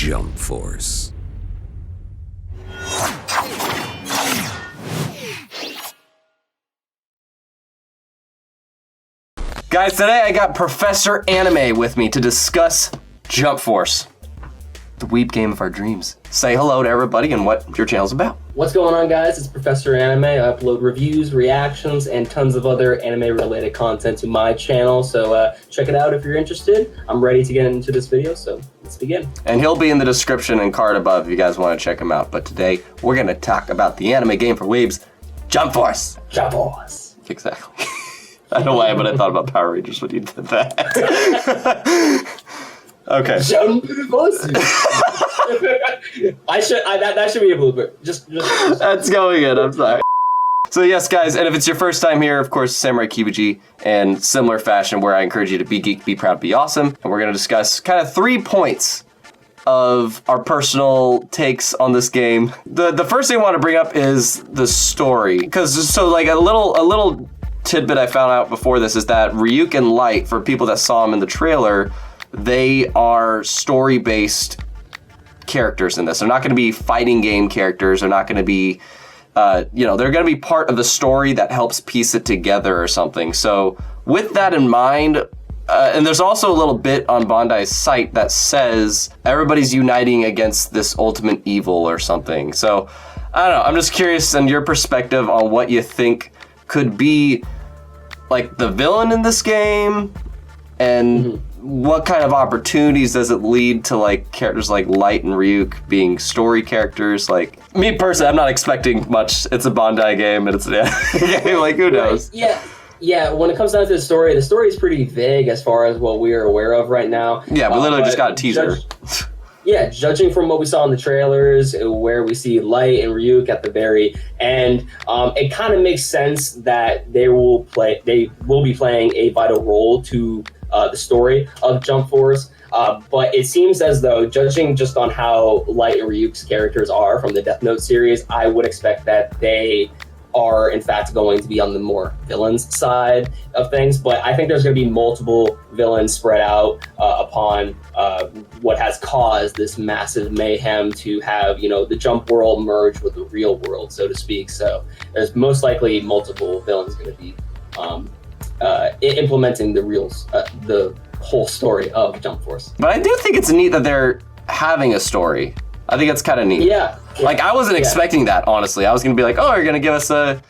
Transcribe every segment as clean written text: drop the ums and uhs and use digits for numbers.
Jump Force. Guys, today I got Professor Anime with me to discuss Jump Force, the weeb game of our dreams. Say hello to everybody and what your channel's about. What's going on, guys? It's Professor Anime. I upload reviews, reactions, and tons of other anime-related content to my channel, so check it out if you're interested. I'm ready to get into this video, so let's begin. And he'll be in the description and card above if you guys want to check him out. But today, we're going to talk about the anime game for weebs, Jump Force. Jump Force. Exactly. I don't know why, but I thought about Power Rangers when you did that. Okay. Jump Force. That should be a blooper. Just. That's going in, I'm sorry. So yes, guys, and if it's your first time here, of course, Samurai Kibiji, and similar fashion where I encourage you to be geek, be proud, be awesome. And we're going to discuss kind of 3 points of our personal takes on this game. The first thing I want to bring up is the story. Because, so like a little tidbit I found out before this is that Ryuk and Light, for people that saw them in the trailer, they are story-based characters in this. They're not going to be fighting game characters. They're not going to be, they're going to be part of the story that helps piece it together or something. So with that in mind, and there's also a little bit on Bandai's site that says everybody's uniting against this ultimate evil or something. So I don't know. I'm just curious on your perspective on what you think could be like the villain in this game, and what kind of opportunities does it lead to like characters like Light and Ryuk being story characters? Like me personally, I'm not expecting much. It's a Bandai game and it's an anime game. Like who knows? Yeah. When it comes down to the story is pretty vague as far as what we are aware of right now. Yeah, we literally just got a teaser. Judging from what we saw in the trailers, where we see Light and Ryuk at the very end, it kind of makes sense that they will be playing a vital role to the story of Jump Force. But it seems as though, judging just on how Light and Ryuk's characters are from the Death Note series, I would expect that they are in fact going to be on the more villains side of things. But I think there's going to be multiple villains spread out upon what has caused this massive mayhem to have, the Jump world merge with the real world, so to speak. So there's most likely multiple villains going to be implementing the whole story of Jump Force. But I do think it's neat that they're having a story. I think it's kind of neat. Yeah. Like, I wasn't expecting that, honestly. I was going to be like, oh, you're going to give us I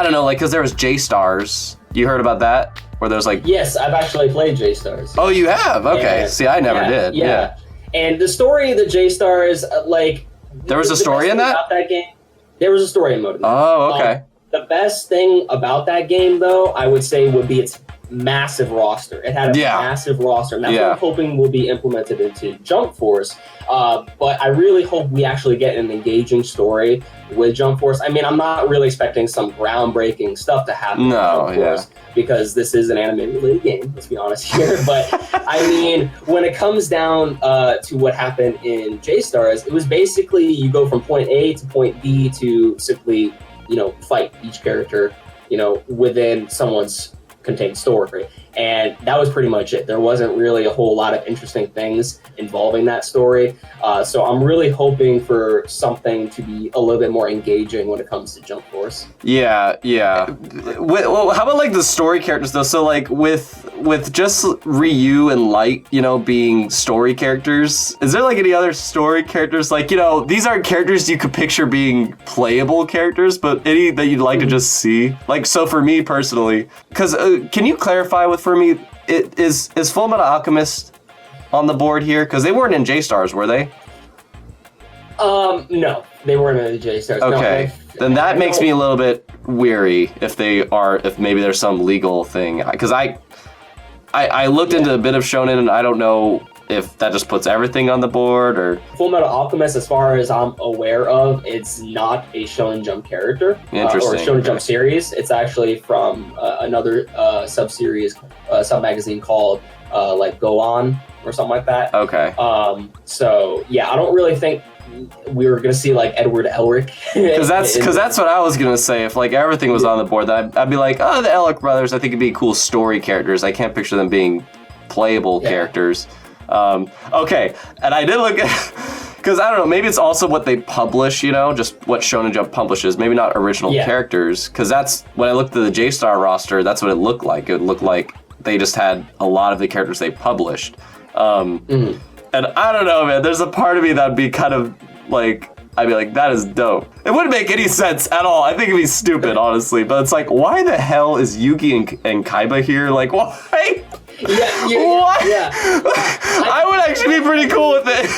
don't know, like, because there was J-Stars. You heard about that? Where there's like... Yes, I've actually played J-Stars. Oh, you have? Okay. And, see, I never did. Yeah. And the story of the J-Stars, like... There was a story in that? About that game, there was a story mode in that. Oh, okay. The best thing about that game, though, I would say would be its massive roster. It had a massive roster, and that's what I'm hoping will be implemented into Jump Force. But I really hope we actually get an engaging story with Jump Force. I mean, I'm not really expecting some groundbreaking stuff to happen with Jump Force, because this is an anime-related game, let's be honest here. But, I mean, when it comes down to what happened in J-Stars, it was basically you go from point A to point B to simply, fight each character, within someone's contained story. And that was pretty much it. There wasn't really a whole lot of interesting things involving that story. So I'm really hoping for something to be a little bit more engaging when it comes to Jump Force. Yeah. Well, how about like the story characters though? So like with just Ryu and Light, being story characters, is there like any other story characters? Like, these aren't characters you could picture being playable characters, but any that you'd like to just see? Like, so for me personally, because can you clarify for me, is Full Metal Alchemist on the board here? Because they weren't in J-Stars, were they? No, they weren't in the J-Stars. Okay, then that makes me a little bit weary if maybe there's some legal thing. Because I looked into a bit of Shonen, and I don't know if that just puts everything on the board, or... Full Metal Alchemist, as far as I'm aware of, it's not a Shonen Jump character. Interesting. Or a Shonen Jump series. It's actually from another sub-series, sub-magazine called Go On, or something like that. Okay. So, yeah, I don't really think we were going to see, Edward Elric. Because that's what I was going to say. If, everything was on the board, I'd be like, oh, the Elric brothers, I think it'd be cool story characters. I can't picture them being playable characters. Okay, and I did look at, because I don't know, maybe it's also what they publish, you know, just what Shonen Jump publishes, maybe not original characters, because that's, when I looked at the J-Star roster, that's what it looked like. It looked like they just had a lot of the characters they published. And I don't know, man, there's a part of me that'd be kind of like, I'd be like, that is dope. It wouldn't make any sense at all. I think it'd be stupid, honestly. But it's like, why the hell is Yugi and KIBI here? Like, why? Why? Yeah. I would actually be pretty cool with it.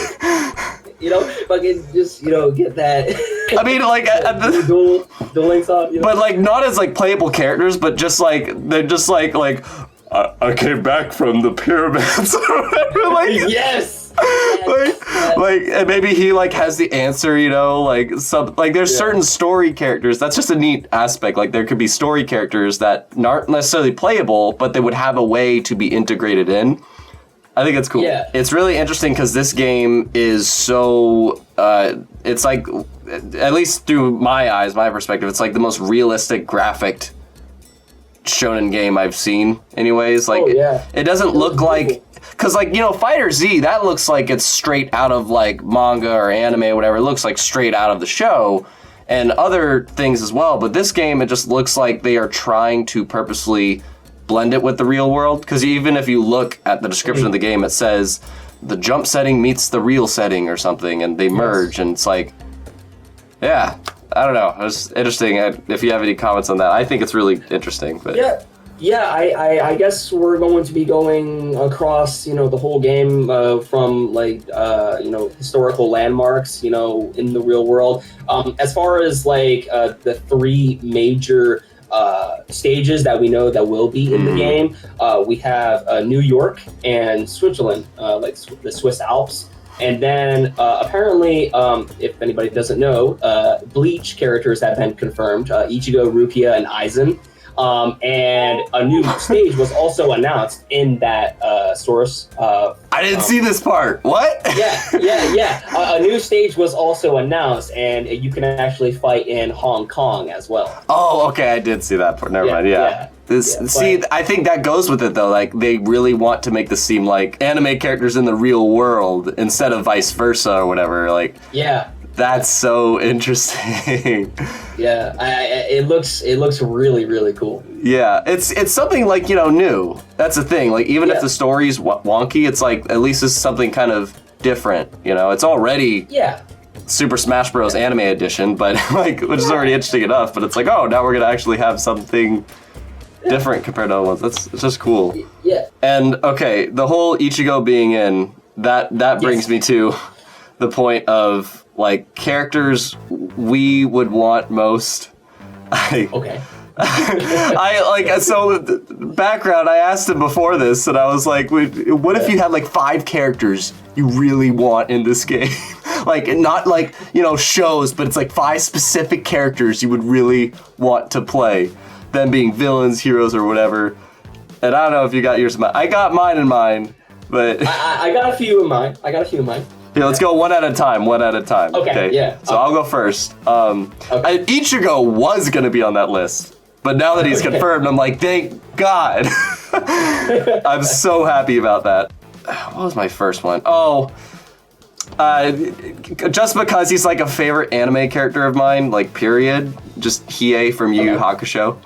You know, fucking just, you know, get that. I mean, like, dueling song, you know? But like, not as like playable characters, but just like, they're just like, I came back from the pyramids or whatever. Like, yes. Like, and maybe he like has the answer, you know, like there's certain story characters. That's just a neat aspect. Like there could be story characters that aren't necessarily playable, but they would have a way to be integrated in. I think it's cool. Yeah. It's really interesting because this game is so, it's like, at least through my eyes, my perspective, it's like the most realistic graphic shonen game I've seen anyways. Like, it doesn't look like, because like, you know, Fighter Z, that looks like it's straight out of like manga or anime or whatever. It looks like straight out of the show and other things as well. But this game, it just looks like they are trying to purposely blend it with the real world. Because even if you look at the description of the game, it says the jump setting meets the real setting or something, and they merge. And it's like, yeah, I don't know. It's interesting. If you have any comments on that, I think it's really interesting. But yeah, I guess we're going to be going across, you know, the whole game from like, you know, historical landmarks, you know, in the real world. As far as like the three major stages that we know that will be in the game, we have New York and Switzerland, like the Swiss Alps. And then apparently, if anybody doesn't know, Bleach characters have been confirmed, Ichigo, Rukia, and Aizen. And a new stage was also announced in that source. I didn't see this part. What? Yeah. A new stage was also announced, and you can actually fight in Hong Kong as well. Oh, okay. I did see that part. Never mind. Yeah. I think that goes with it though. Like they really want to make this seem like anime characters in the real world instead of vice versa or whatever. Like, that's so interesting. It looks really, really cool. Yeah, it's something like, you know, new. That's the thing. Like even if the story's wonky, it's like at least it's something kind of different. You know, it's already Super Smash Bros. Anime edition, but like which is already interesting enough. But it's like, oh, now we're gonna actually have something different compared to other ones. It's just cool. Yeah. And okay, the whole Ichigo being in that brings me to the point of like characters we would want most. Okay. I like, so background, I asked him before this and I was like, what if you had like 5 characters you really want in this game? Like not like, you know, shows, but it's like 5 specific characters you would really want to play, them being villains, heroes, or whatever. And I don't know if you got yours in mind. I got mine in mind, but I got a few in mind. Yeah, let's go one at a time. Okay, yeah. So I'll go first. Ichigo was gonna be on that list, but now that he's confirmed, I'm like, thank God. I'm so happy about that. What was my first one? Oh, just because he's like a favorite anime character of mine, like period. Just Hiei from Yu Yu Hakusho.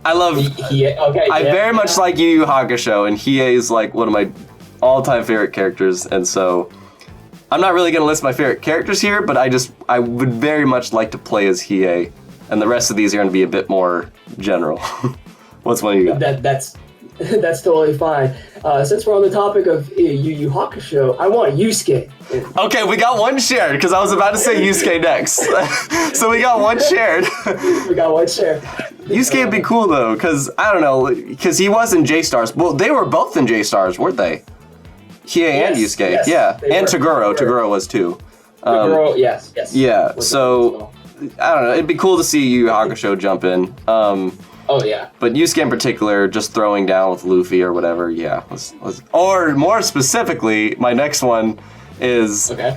I love. I very much like Yu Yu Hakusho, and Hiei is like one of my all-time favorite characters, and so. I'm not really gonna list my favorite characters here, but I would very much like to play as Hiei, and the rest of these are gonna be a bit more general. What's one you got? That's totally fine. Since we're on the topic of Yu Yu Hakusho, I want Yusuke. Okay, we got one shared, because I was about to say Yusuke next. So we got one shared. Yusuke would be cool though, because I don't know, because he was in J-Stars. Well, they were both in J-Stars, weren't they? Hiei and Yusuke, and Toguro. Toguro was too. Toguro, yes. Yeah, so I don't know. It'd be cool to see Yu Yu Hakusho jump in. But Yusuke in particular, just throwing down with Luffy or whatever. Yeah, or more specifically, my next one is I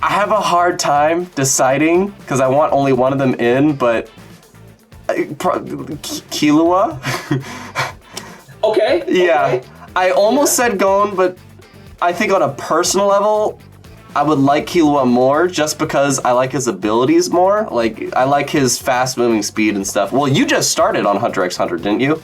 have a hard time deciding because I want only one of them in, but Killua. Okay. I almost said Gon, but I think on a personal level, I would like Killua more just because I like his abilities more. Like, I like his fast-moving speed and stuff. Well, you just started on Hunter x Hunter, didn't you?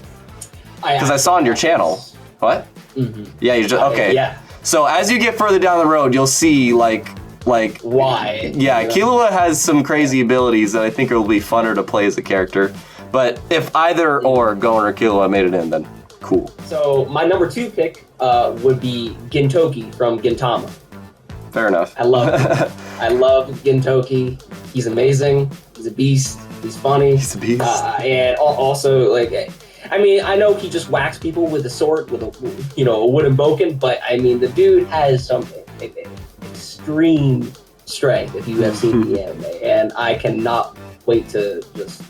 Because I saw on your channel. What? Mm-hmm. Yeah, you just, okay. Yeah. So as you get further down the road, you'll see, like why. Yeah, Killua has some crazy abilities that I think it will be funner to play as a character. But if either or Gon or Killua made it in, then cool. So my number 2 pick would be Gintoki from Gintama. Fair enough. I love Gintoki. He's amazing. He's a beast. He's funny. He's a beast. And also, like, I mean, I know he just whacks people with a sword, with a wooden boken, but I mean, the dude has some extreme strength if you have seen the anime, and I cannot wait to just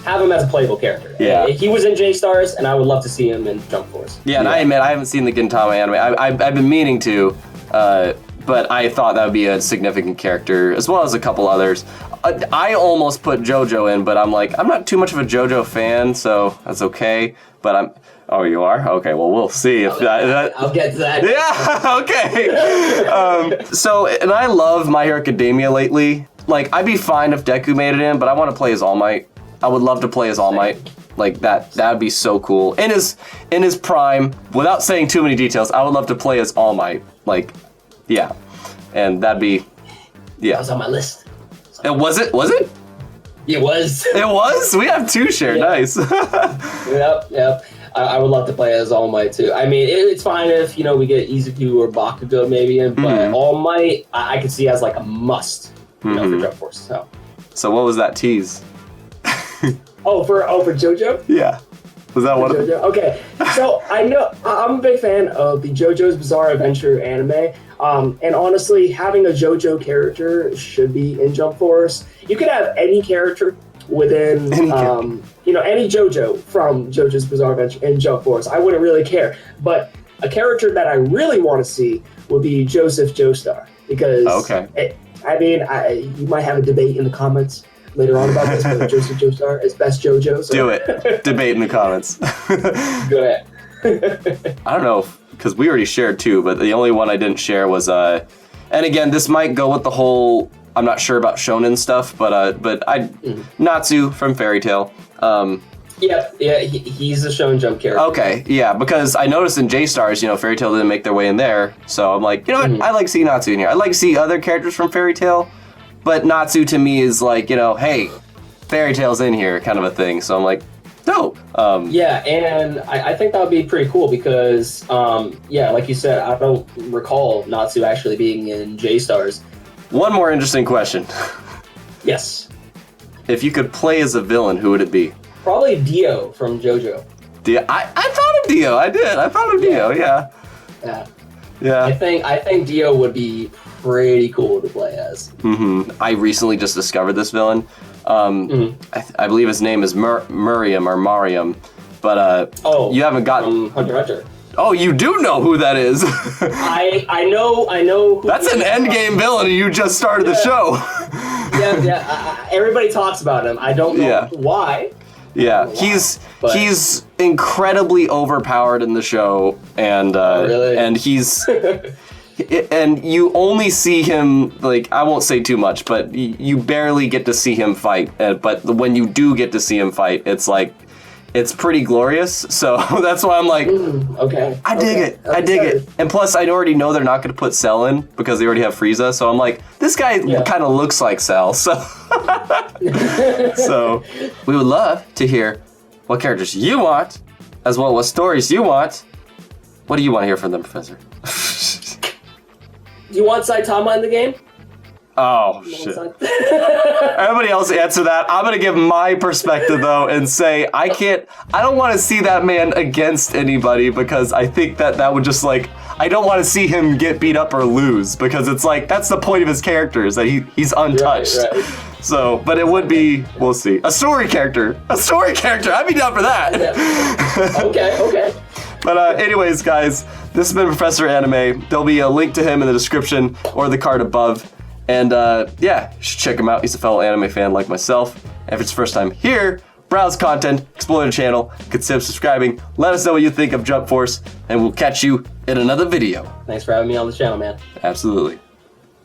have him as a playable character. Yeah. He was in J-Stars, and I would love to see him in Jump Force. Yeah, and I admit, I haven't seen the Gintama anime. I've been meaning to, but I thought that would be a significant character, as well as a couple others. I almost put JoJo in, but I'm like, I'm not too much of a JoJo fan, so that's okay. But oh, you are? Okay, well, we'll see if I'll get to that. Yeah, okay. So, and I love My Hero Academia lately. Like, I'd be fine if Deku made it in, but I want to play as All Might. I would love to play as All Might. Like, that'd be so cool. In his prime, without saying too many details, I would love to play as All Might. Like, yeah. And that'd be, yeah. That was on my list. Was it? It was. It was? We have 2 shared. Yeah. Nice. Yep. I would love to play as All Might too. I mean, it's fine if, we get Izuku or Bakugo maybe in, but All Might, I could see as like a must, for Jump Force. So what was that tease? For JoJo? Yeah. Was that one? JoJo? Okay. So I know I'm a big fan of the JoJo's Bizarre Adventure anime. And honestly, having a JoJo character should be in Jump Force. You could have any character within, any JoJo from JoJo's Bizarre Adventure in Jump Force. I wouldn't really care. But a character that I really want to see would be Joseph Joestar. Because, you might have a debate in the comments later on about this, but Joseph Joestar is best JoJo. So. Do it. Debate in the comments. Go ahead. I don't know, because we already shared 2, but the only one I didn't share was, and again, this might go with the whole, I'm not sure about shonen stuff, but Natsu from Fairy Tail. Yeah, he's a Shonen Jump character. Okay, yeah, because I noticed in J-Stars, Fairy Tail didn't make their way in there, so I'm like, what, I like to see Natsu in here. I like to see other characters from Fairy Tail, but Natsu to me is like, hey, Fairy Tail's in here, kind of a thing, so I'm like, dope. Yeah, and I think that would be pretty cool because, like you said, I don't recall Natsu actually being in J-Stars. One more interesting question. Yes. If you could play as a villain, who would it be? Probably Dio from JoJo. Dio? I thought of Dio. I did. I thought of Dio, yeah. Yeah. I think Dio would be pretty cool to play as. I recently just discovered this villain. I believe his name is Muriam or Mariam, but you haven't gotten Hunter x Hunter. Oh, you do know who that is. I know. That's an endgame villain, and you just started the show. Everybody talks about him. I don't know why. Yeah, he's incredibly overpowered in the show, and really? And he's. And you only see him, like, I won't say too much, but you barely get to see him fight. But when you do get to see him fight, it's like, it's pretty glorious. So that's why I'm like, okay. I dig it. I dig it. And plus, I already know they're not going to put Cell in because they already have Frieza. So I'm like, this guy kind of looks like Cell. So, so we would love to hear what characters you want, as well as what stories you want. What do you want to hear from them, Professor? Do you want Saitama in the game? Oh, shit. Everybody else answer that. I'm going to give my perspective, though, and say I don't want to see that man against anybody because I think that would just, like, I don't want to see him get beat up or lose because it's like, that's the point of his character is that he's untouched. Right. So, but it would be, we'll see. A story character. I'd be down for that. Yeah. Okay. But anyways, guys, this has been Professor Anime. There'll be a link to him in the description or the card above. And you should check him out. He's a fellow anime fan like myself. And if it's your first time here, browse content, explore the channel, consider subscribing. Let us know what you think of Jump Force, and we'll catch you in another video. Thanks for having me on the channel, man. Absolutely.